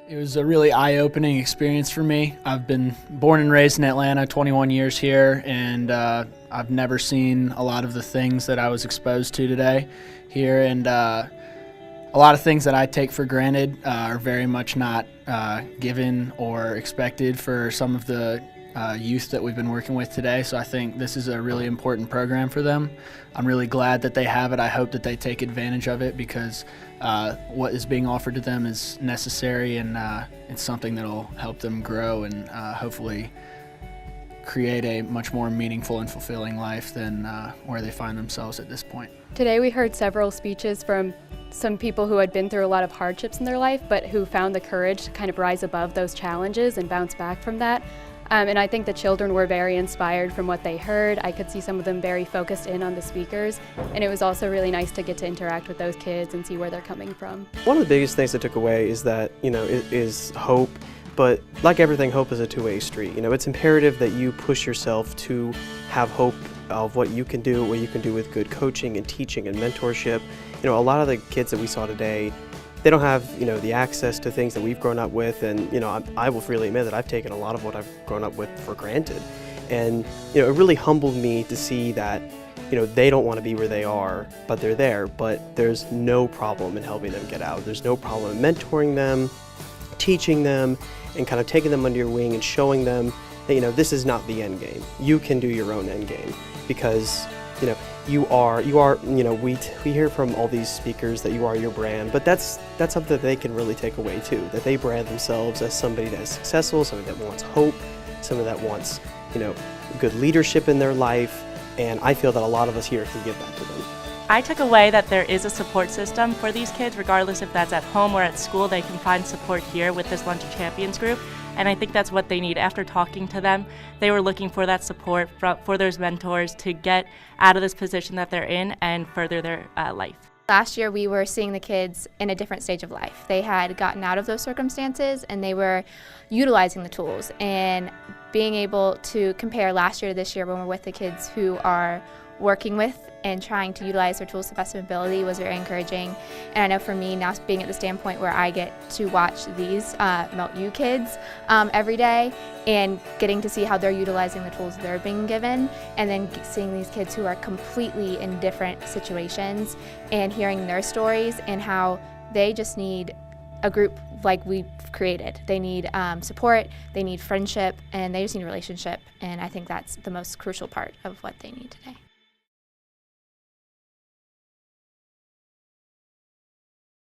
It was a really eye-opening experience for me. I've been born and raised in Atlanta, 21 years here, and I've never seen a lot of the things that I was exposed to today here. And a lot of things that I take for granted are very much not given or expected for some of the youth that we've been working with today. So I think this is a really important program for them. I'm really glad that they have it. I hope that they take advantage of it because what is being offered to them is necessary, and it's something that will help them grow and hopefully create a much more meaningful and fulfilling life than where they find themselves at this point. Today we heard several speeches from some people who had been through a lot of hardships in their life, but who found the courage to kind of rise above those challenges and bounce back from that. And I think the children were very inspired from what they heard. I could see some of them very focused in on the speakers, and it was also really nice to get to interact with those kids and see where they're coming from. One of the biggest things I took away is that, is hope, but like everything, hope is a two-way street. It's imperative that you push yourself to have hope of what you can do with good coaching and teaching and mentorship. A lot of the kids that we saw today, they don't have, the access to things that we've grown up with, and, I will freely admit that I've taken a lot of what I've grown up with for granted. And, it really humbled me to see that, they don't want to be where they are, but they're there, but there's no problem in helping them get out. There's no problem in mentoring them, teaching them, and kind of taking them under your wing and showing them that, this is not the end game. You can do your own end game because, you are, we hear from all these speakers that you are your brand, but that's something that they can really take away too, that they brand themselves as somebody that is successful, somebody that wants hope, somebody that wants, good leadership in their life, and I feel that a lot of us here can give that to them. I took away that there is a support system for these kids, regardless if that's at home or at school. They can find support here with this Lunch of Champions group, and I think that's what they need. After talking to them, they were looking for that support for their mentors to get out of this position that they're in and further their life. Last year we were seeing the kids in a different stage of life. They had gotten out of those circumstances and they were utilizing the tools, and being able to compare last year to this year when we're with the kids who are working with and trying to utilize their tools to the best of ability was very encouraging. And I know for me now, being at the standpoint where I get to watch these Melt U kids every day and getting to see how they're utilizing the tools they're being given, and then seeing these kids who are completely in different situations and hearing their stories and how they just need a group like we've created. They need support, they need friendship, and they just need a relationship. And I think that's the most crucial part of what they need today.